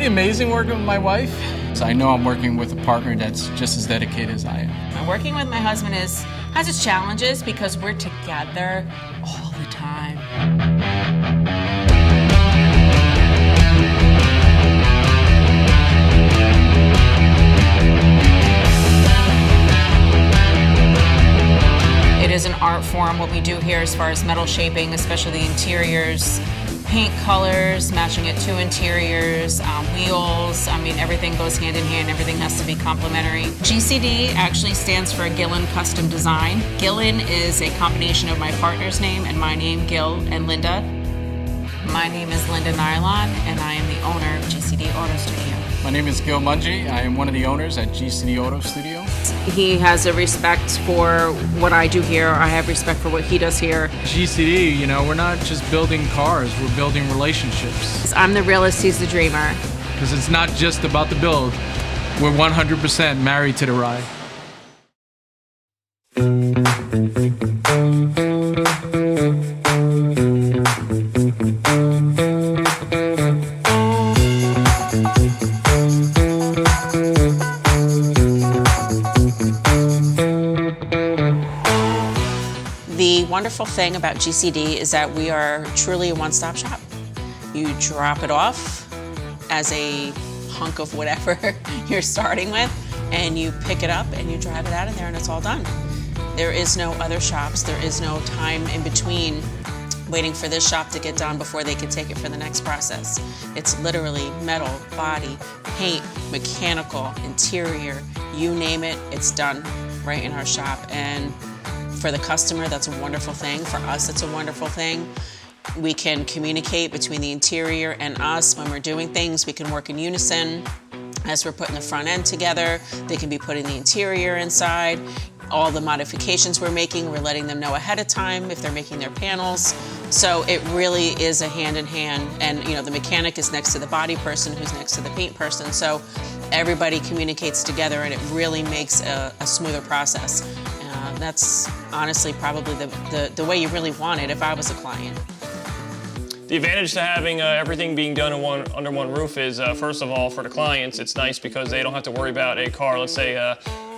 amazing working with my wife. So I know I'm working with a partner that's just as dedicated as I am. Working with my husband has its challenges because we're together all the time. It is an art form what we do here as far as metal shaping, especially the interiors, paint colors, matching it to interiors, wheels. I mean, everything goes hand in hand. Everything has to be complementary. GCD actually stands for Gillin Custom Design. Gillin is a combination of my partner's name and my name, Gil and Linda. My name is Linda Nylon, and I am the owner of GCD Auto Studio. My name is Gil Mungie. I am one of the owners at GCD Auto Studio. He has a respect for what I do here. I have respect for what he does here. GCD, you know, we're not just building cars, we're building relationships. I'm the realist, he's the dreamer. Because it's not just about the build. We're 100% married to the ride. The wonderful thing about GCD is that we are truly a one-stop shop. You drop it off as a hunk of whatever you're starting with, and you pick it up and you drive it out of there and it's all done. There is no other shops. There is no time in between waiting for this shop to get done before they can take it for the next process. It's literally metal, body, paint, mechanical, interior, you name it, it's done right in our shop. And for the customer, that's a wonderful thing. For us, it's a wonderful thing. We can communicate between the interior and us when we're doing things. We can work in unison. As we're putting the front end together, they can be putting the interior inside. All the modifications we're making, we're letting them know ahead of time if they're making their panels. So it really is a hand in hand. And you know, the mechanic is next to the body person who's next to the paint person. So everybody communicates together and it really makes a smoother process. That's honestly probably the way you really want it if I was a client. The advantage to having everything being done under one roof is, first of all, for the clients, it's nice because they don't have to worry about a car. Let's say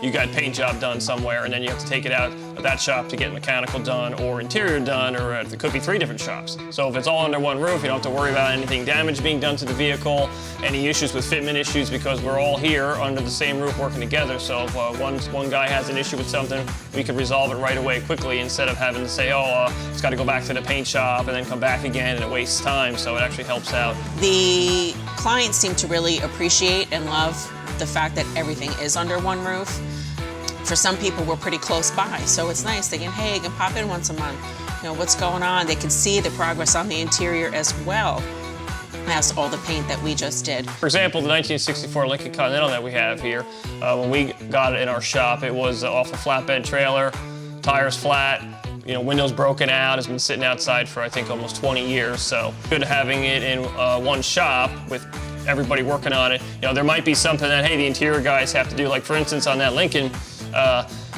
you got a paint job done somewhere and then you have to take it out of that shop to get mechanical done or interior done, or it could be 3 different shops. So if it's all under one roof, you don't have to worry about anything damage being done to the vehicle, any issues with fitment issues, because we're all here under the same roof working together. So if one guy has an issue with something, we can resolve it right away quickly instead of having to say, oh, it's got to go back to the paint shop and then come back again, and it wastes time. So it actually helps out. The clients seem to really appreciate and love the fact that everything is under one roof. For some people, we're pretty close by, so it's nice. They can, hey, you can pop in once a month. You know, what's going on? They can see the progress on the interior as well as all the paint that we just did. For example, the 1964 Lincoln Continental that we have here, when we got it in our shop, it was off a flatbed trailer, tires flat, you know, windows broken out. It's been sitting outside for I think almost 20 years. So good having it in one shop with everybody working on it. You know, there might be something that, hey, the interior guys have to do. Like for instance, on that Lincoln,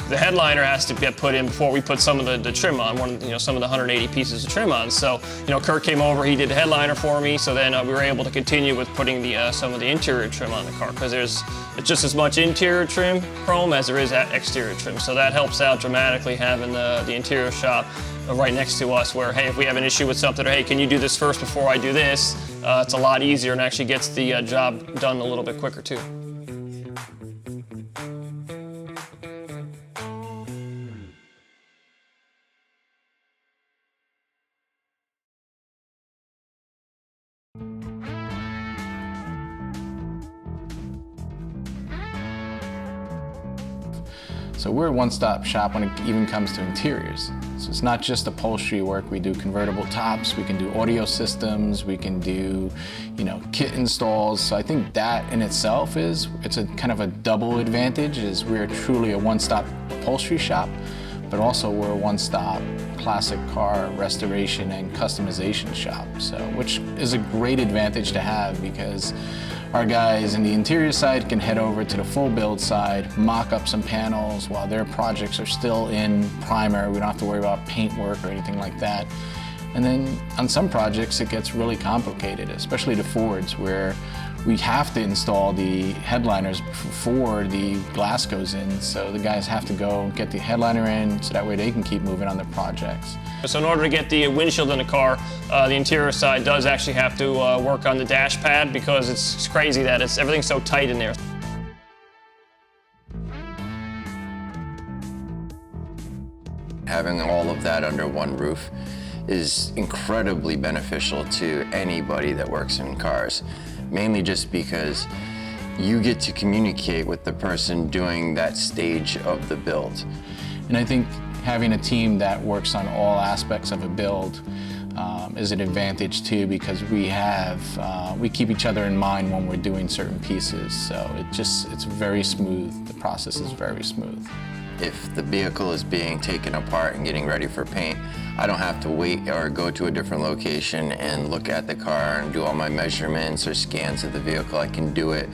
the headliner has to get put in before we put some of the trim on, some of the 180 pieces of trim on. So, you know, Kurt came over, he did the headliner for me, so then we were able to continue with putting some of the interior trim on the car, because there's just as much interior trim, chrome, as there is exterior trim. So that helps out dramatically having the interior shop right next to us, where, hey, if we have an issue with something, or hey, can you do this first before I do this? It's a lot easier and actually gets the job done a little bit quicker too. So we're a one-stop shop when it even comes to interiors. So it's not just upholstery work. We do convertible tops, we can do audio systems, we can do, kit installs. So I think that in itself it's a kind of a double advantage, is we're truly a one-stop upholstery shop, but also we're a one-stop classic car restoration and customization shop. So, which is a great advantage to have, because our guys in the interior side can head over to the full build side, mock up some panels while their projects are still in primer. We don't have to worry about paint work or anything like that. And then on some projects it gets really complicated, especially the Fords, where we have to install the headliners before the glass goes in, so the guys have to go get the headliner in so that way they can keep moving on their projects. So in order to get the windshield in the car, the interior side does actually have to work on the dash pad because it's crazy that everything's so tight in there. Having all of that under one roof is incredibly beneficial to anybody that works in cars, mainly just because you get to communicate with the person doing that stage of the build. And I think having a team that works on all aspects of a build is an advantage too, because we keep each other in mind when we're doing certain pieces, so it's very smooth. The process is very smooth. If the vehicle is being taken apart and getting ready for paint, I don't have to wait or go to a different location and look at the car and do all my measurements or scans of the vehicle. I can do it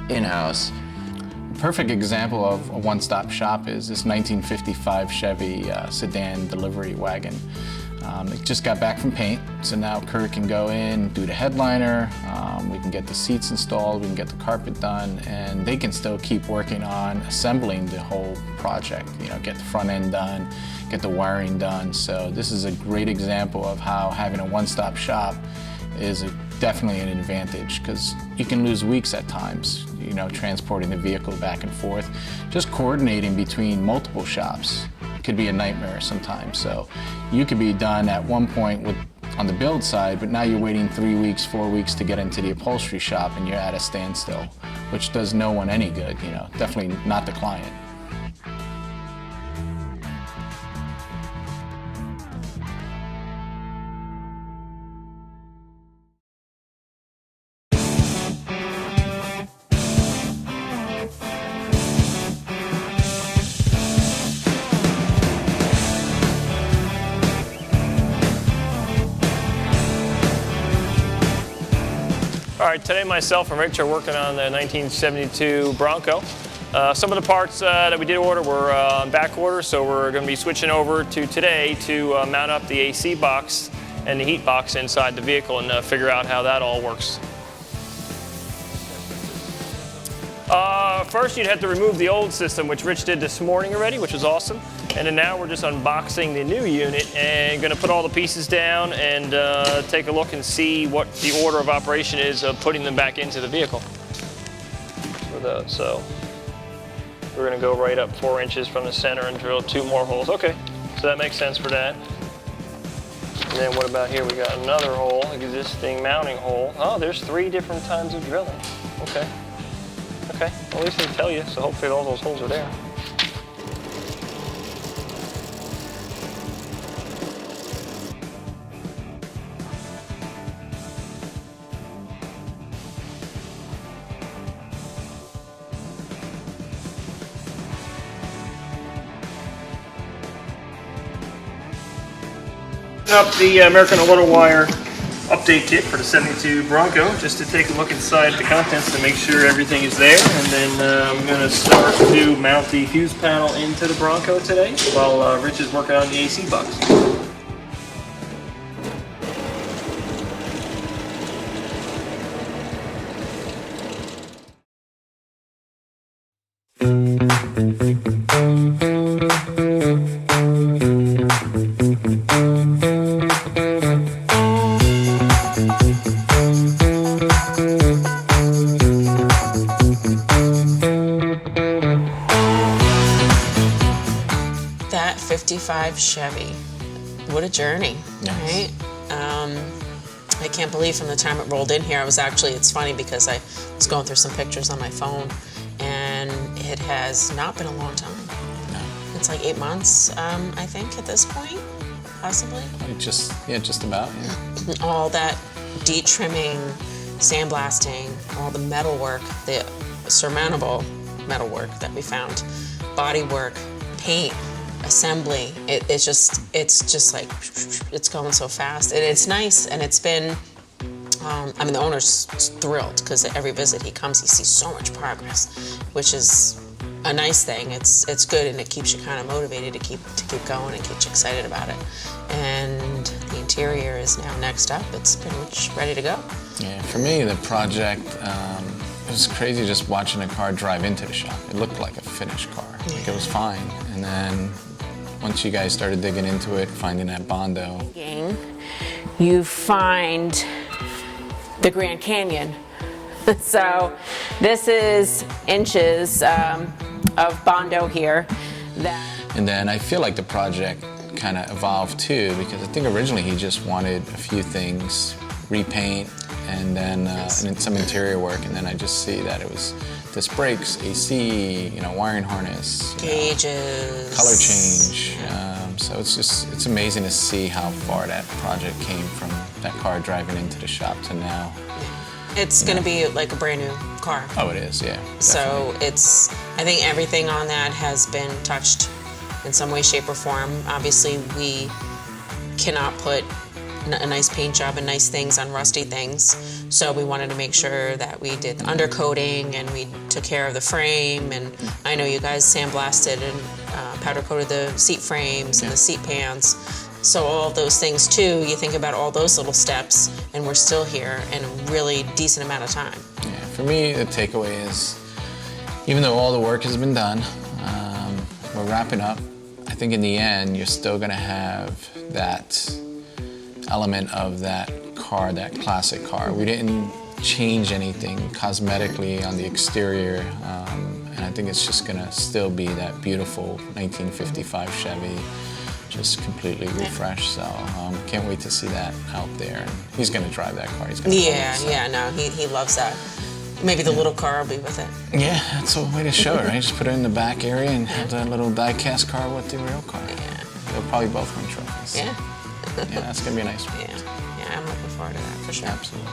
in-house. A perfect example of a one-stop shop is this 1955 Chevy Sedan Delivery wagon. It just got back from paint, so now Kurt can go in, do the headliner, we can get the seats installed, we can get the carpet done, and they can still keep working on assembling the whole project. You know, get the front end done, get the wiring done. So this is a great example of how having a one-stop shop is definitely an advantage, because you can lose weeks at times, you know, transporting the vehicle back and forth. Just coordinating between multiple shops could be a nightmare sometimes. So you could be done at one point on the build side, but now you're waiting 3 weeks, 4 weeks to get into the upholstery shop, and you're at a standstill, which does no one any good, you know, definitely not the client. All right, today myself and Rich are working on the 1972 Bronco. Some of the parts that we did order were on back order, so we're going to be switching over to today to mount up the AC box and the heat box inside the vehicle and figure out how that all works. First, you'd have to remove the old system, which Rich did this morning already, which was awesome. And then now we're just unboxing the new unit and going to put all the pieces down and take a look and see what the order of operation is of putting them back into the vehicle. So we're going to go right up 4 inches from the center and drill 2 more holes. Okay, so that makes sense for that. And then what about here? We got another hole, existing mounting hole. Oh, there's 3 different times of drilling. Okay. Okay, well, at least they tell you, so hopefully all those holes are there. Up the American Auto Wire update kit for the 72 Bronco, just to take a look inside the contents to make sure everything is there. And then I'm going to start to mount the fuse panel into the Bronco today while Rich is working on the AC box. That 55 Chevy, what a journey, right? I can't believe from the time it rolled in here, it's funny because I was going through some pictures on my phone, and it has not been a long time. No. It's like 8 months, I think, at this point, possibly. Just about, yeah. All that de-trimming, sandblasting, all the metal work, the surmountable metal work that we found, body work, paint, assembly. It's just like, it's going so fast. And it's nice, and it's been, I mean, the owner's thrilled because at every visit he comes, he sees so much progress, which is a nice thing. It's good, and it keeps you kind of motivated to keep going and keeps you excited about it. And the interior is now next up. It's pretty much ready to go. Yeah, for me, the project, it was crazy just watching a car drive into the shop. It looked like a finished car. Like it was fine. And then once you guys started digging into it, finding that Bondo. You find the Grand Canyon. So this is inches of Bondo here. And then I feel like the project kind of evolved too, because I think originally he just wanted a few things, repaint, and then some interior work, and then I just see that it was disc brakes, AC, wiring harness, gauges, color change. So it's amazing to see how far that project came from that car driving into the shop to now. It's going to be like a brand new car. Oh, it is, yeah. Definitely. So I think everything on that has been touched in some way, shape, or form. Obviously, we cannot put a nice paint job and nice things on rusty things. So we wanted to make sure that we did the undercoating and we took care of the frame. And I know you guys sandblasted and powder coated the seat frames and the seat pans. So all of those things too, you think about all those little steps, and we're still here in a really decent amount of time. Yeah, for me, the takeaway is, even though all the work has been done, we're wrapping up. I think in the end, you're still gonna have that element of that car, that classic car. We didn't change anything cosmetically on the exterior, and I think it's just gonna still be that beautiful 1955 Chevy, just completely refreshed. So can't wait to see that out there. And he's gonna drive that car. He's gonna He loves that. Maybe the little car will be with it. Yeah, that's a way to show it, right? Just put it in the back area and have that little die-cast car with the real car. Yeah. They'll probably both win trophies. Yeah. Yeah, that's gonna be a nice one. Yeah, I'm looking forward to that for sure. Absolutely.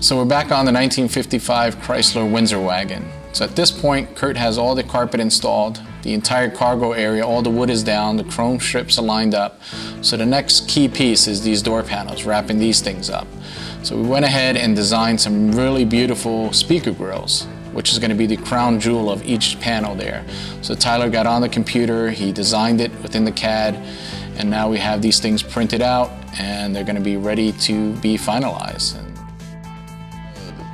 So we're back on the 1955 Chrysler Windsor Wagon. So at this point, Kurt has all the carpet installed, the entire cargo area, all the wood is down, the chrome strips are lined up. So the next key piece is these door panels, wrapping these things up. So we went ahead and designed some really beautiful speaker grills, which is going to be the crown jewel of each panel there. So Tyler got on the computer, he designed it within the CAD, and now we have these things printed out and they're going to be ready to be finalized.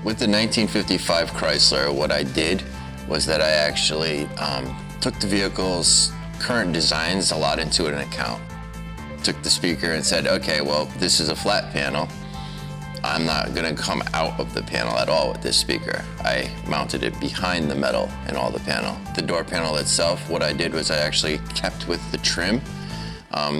With the 1955 Chrysler, what I did was that I actually took the vehicle's current designs a lot into an account. Took the speaker and said, okay, well, this is a flat panel. I'm not gonna come out of the panel at all with this speaker. I mounted it behind the metal in all the panel. The door panel itself, what I did was I actually kept with the trim,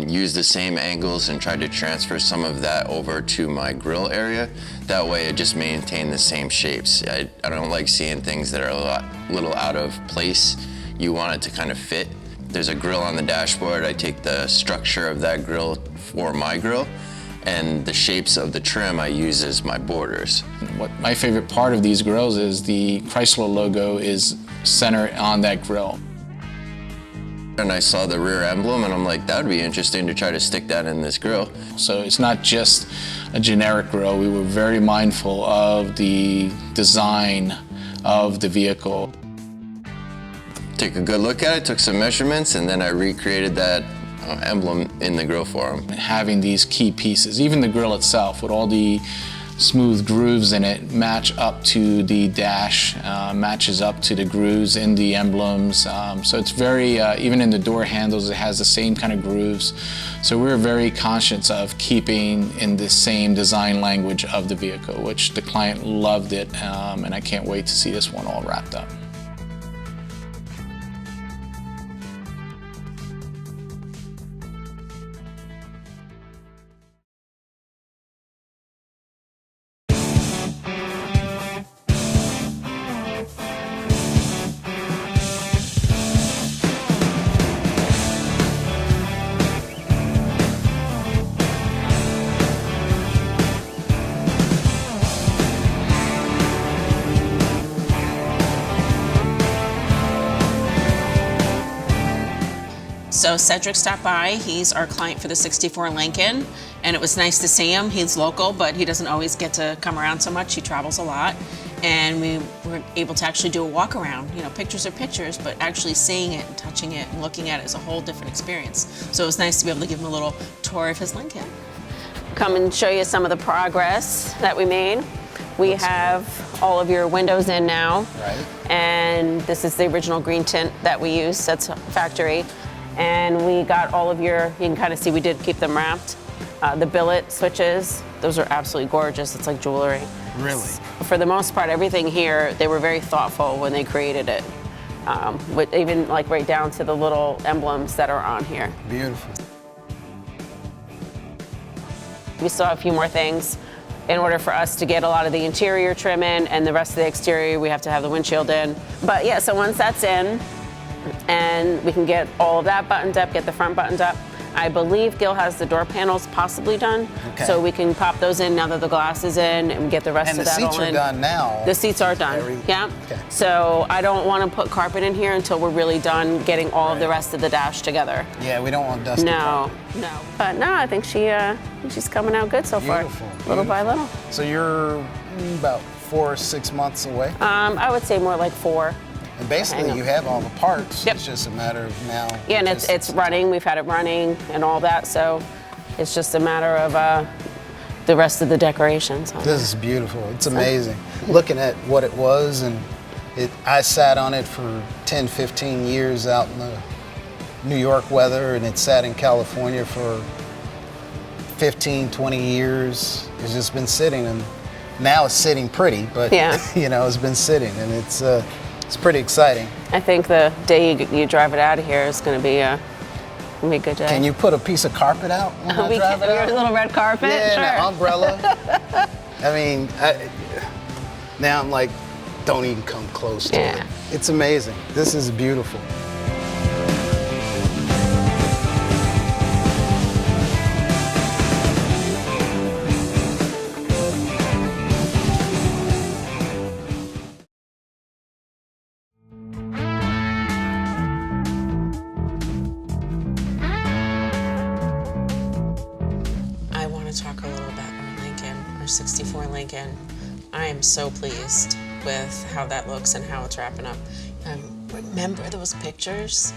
used the same angles and tried to transfer some of that over to my grill area. That way it just maintained the same shapes. I don't like seeing things that are a little out of place. You want it to kind of fit. There's a grill on the dashboard. I take the structure of that grill for my grill, and the shapes of the trim I use as my borders. What my favorite part of these grills is the Chrysler logo is centered on that grill. And I saw the rear emblem and I'm like, that would be interesting to try to stick that in this grill. So it's not just a generic grill. We were very mindful of the design of the vehicle. Took a good look at it, took some measurements, and then I recreated that emblem in the grill for him. Having these key pieces, even the grill itself with all the smooth grooves in it, match up to the dash, matches up to the grooves in the emblems. So it's very, even in the door handles, it has the same kind of grooves. So we're very conscious of keeping in the same design language of the vehicle, which the client loved it, and I can't wait to see this one all wrapped up. So Cedric stopped by. He's our client for the 64 Lincoln, and it was nice to see him. He's local, but he doesn't always get to come around so much. He travels a lot, and we were able to actually do a walk around. You know, pictures are pictures, but actually seeing it and touching it and looking at it is a whole different experience. So it was nice to be able to give him a little tour of his Lincoln. Come and show you some of the progress that we made. We have all of your windows in now. Right. And this is the original green tint that we use, that's factory. And we got all of your, you can kind of see we did keep them wrapped. The billet switches, those are absolutely gorgeous. It's like jewelry. Really? For the most part, everything here, they were very thoughtful when they created it. With even like right down to the little emblems that are on here. Beautiful. We still have a few more things. In order for us to get a lot of the interior trim in and the rest of the exterior, we have to have the windshield in. But yeah, so once that's in, and we can get all of that buttoned up, get the front buttoned up. I believe Gil has the door panels possibly done. Okay. So we can pop those in now that the glass is in and get the rest And of the that all in. seats are done now. The seats are done, yeah. Okay. So I don't want to put carpet in here until we're really done getting all of the rest of the dash together. Yeah, we don't want dusty No, carpet. no. But no, I think she's coming out good so Beautiful, far. Little by little. So you're about 4 or 6 months away. I would say more like 4. And basically, hang you on. have all the parts. Yep. It's just a matter of now. Yeah, and it's running. We've had it running and all that, so it's just a matter of the rest of the decorations. This is beautiful. It's amazing. Looking at what it was, and I sat on it for 10, 15 years out in the New York weather, and it sat in California for 15, 20 years. It's just been sitting, and now it's sitting pretty, but Yeah. you know, it's been sitting, and it's pretty exciting. I think the day you drive it out of here is going to be a good day. Can you put a piece of carpet out when I we drive it out? a little red carpet? Yeah, Sure. and an umbrella. I mean, now I'm like, don't even come close to Yeah. it. It's amazing. This is beautiful. I want to talk a little about our Lincoln, our 64 Lincoln. I am so pleased with how that looks and how it's wrapping up. Remember those pictures?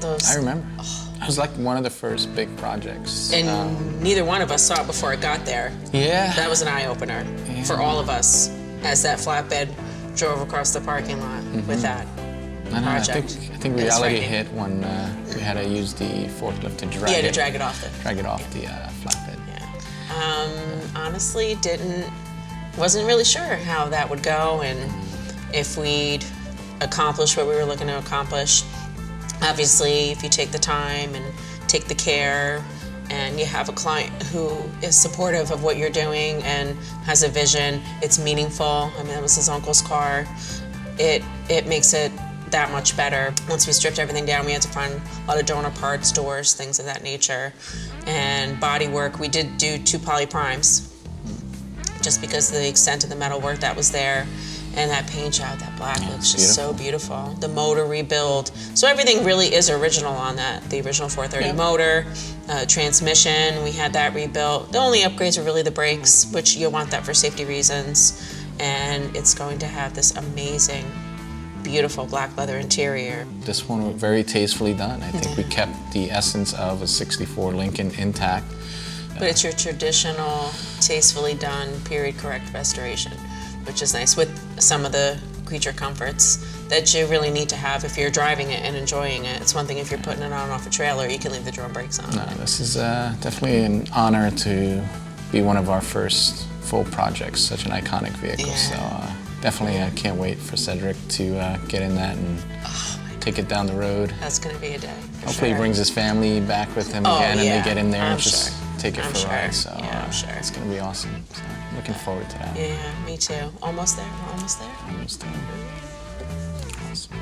Those, I remember. It was like one of the first big projects. and neither one of us saw it before it got there. Yeah. That was an eye-opener for all of us as that flatbed drove across the parking lot with that I know, project. I think It was reality frightening. hit when we had to use the forklift to drag Yeah, it. to drag it off the. Drag it off the flatbed. Yeah. Honestly, wasn't really sure how that would go and if we'd accomplish what we were looking to accomplish. Obviously, if you take the time and take the care and you have a client who is supportive of what you're doing and has a vision, it's meaningful. I mean, that was his uncle's car. It makes it that much better. Once we stripped everything down, we had to find a lot of donor parts, doors, things of that nature. And body work, we did do 2 poly primes just because of the extent of the metal work that was there. And that paint job, that black looks just so beautiful. The motor rebuild. So everything really is original on that. The original 430 motor, transmission, we had that rebuilt. The only upgrades are really the brakes, which you'll want that for safety reasons. And it's going to have this amazing, beautiful black leather interior. This one was very tastefully done. I think we kept the essence of a 64 Lincoln intact. But it's your traditional, tastefully done, period correct restoration, which is nice with some of the creature comforts that you really need to have if you're driving it and enjoying it. It's one thing if you're putting it on off a trailer, you can leave the drum brakes on. No, this is definitely an honor to be one of our first full projects, such an iconic vehicle. Yeah. So definitely I can't wait for Cedric to get in that and take it down the road. That's going to be a day. For Hopefully sure. he brings his family back with him Oh, again and yeah, they get in there I'm and just sure. take it I'm for sure. a ride. So Yeah, I'm sure. it's going to be awesome. So looking forward to that. Yeah, me too. Almost there. We're almost there. Almost done. Awesome.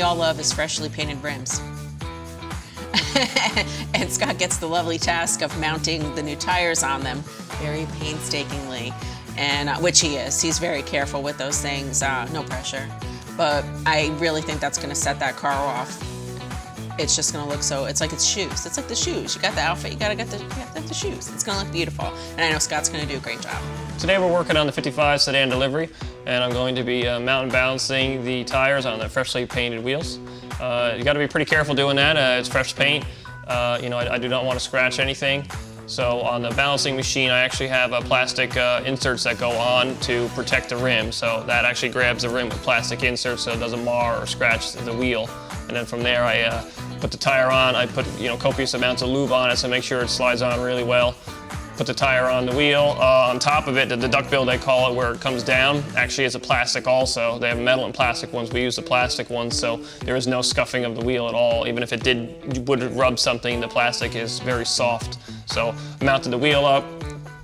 all love is freshly painted rims. And Scott gets the lovely task of mounting the new tires on them very painstakingly, and which he is. He's very careful with those things, no pressure. But I really think that's gonna set that car off. It's just gonna look so, it's like it's shoes. It's like the shoes. You got the outfit, you gotta get the shoes. It's gonna look beautiful. And I know Scott's gonna do a great job. Today we're working on the 55 Sedan Delivery, and I'm going to be mounting balancing the tires on the freshly painted wheels. You gotta be pretty careful doing that. It's fresh paint. You know, I do not want to scratch anything. So on the balancing machine, I actually have plastic inserts that go on to protect the rim. So that actually grabs the rim with plastic inserts so it doesn't mar or scratch the wheel. And then from there, I put the tire on. I put copious amounts of lube on it to make sure it slides on really well. Put the tire on the wheel. On top of it, the duck bill, they call it, where it comes down, actually is a plastic also. They have metal and plastic ones. We use the plastic ones, so there is no scuffing of the wheel at all. Even if it would rub something, the plastic is very soft. So I mounted the wheel up,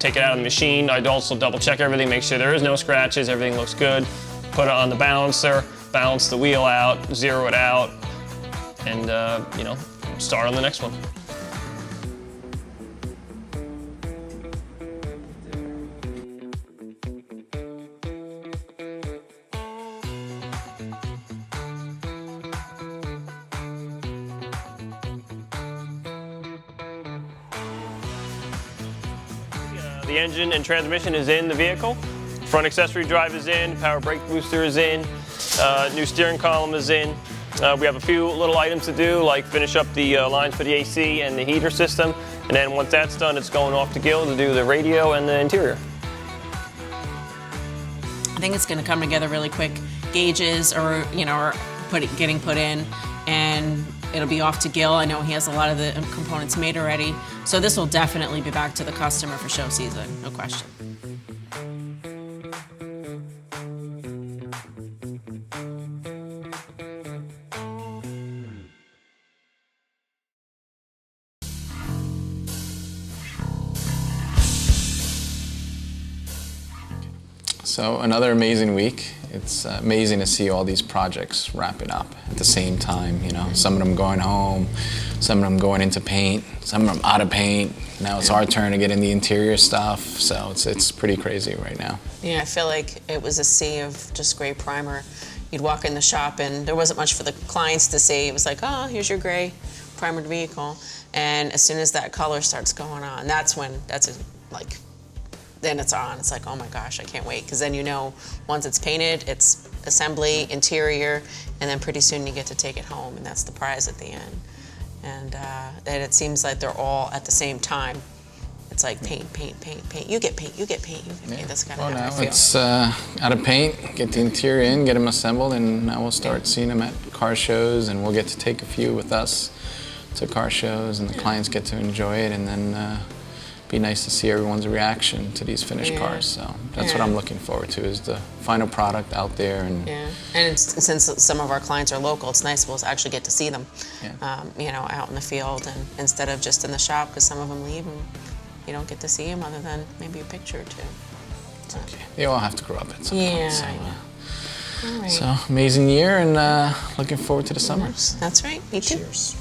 take it out of the machine. I'd also double check everything, make sure there is no scratches, everything looks good. Put it on the balancer, balance the wheel out, zero it out, and start on the next one. The engine and transmission is in the vehicle. Front accessory drive is in, power brake booster is in, new steering column is in. We have a few little items to do, like finish up the lines for the AC and the heater system. And then once that's done, it's going off to Gil to do the radio and the interior. I think it's gonna come together really quick. Gauges are getting put in, and it'll be off to Gil. I know he has a lot of the components made already. So this will definitely be back to the customer for show season, no question. So another amazing week. It's amazing to see all these projects wrapping up at the same time. Some of them going home, some of them going into paint, some of them out of paint. Now it's our turn to get in the interior stuff. So it's pretty crazy right now. Yeah, I feel like it was a sea of just gray primer. You'd walk in the shop and there wasn't much for the clients to see. It was like, oh, here's your gray primered vehicle. And as soon as that color starts going on, then it's on. It's like, oh my gosh, I can't wait. Because then once it's painted, it's assembly, interior, and then pretty soon you get to take it home, and that's the prize at the end. And it seems like they're all at the same time. It's like paint, paint, paint, paint. You get paint, you get paint, you get paint. That's kind of how I feel. It's out of paint, get the interior in, get them assembled, and now we'll start seeing them at car shows, and we'll get to take a few with us to car shows, and the clients get to enjoy it, and then be nice to see everyone's reaction to these finished cars. So that's what I'm looking forward to, is the final product out there. And since some of our clients are local, it's nice we'll actually get to see them, out in the field, and instead of just in the shop, because some of them leave and you don't get to see them other than maybe a picture or two. It's okay. They all have to grow up at some point. So, all right. So amazing year, and looking forward to the summer. That's right. Me too. Cheers.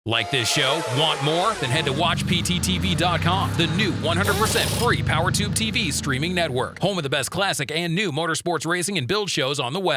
Like this show? Want more? Then head to WatchPTTV.com, the new 100% free PowerTube TV streaming network. Home of the best classic and new motorsports racing and build shows on the web.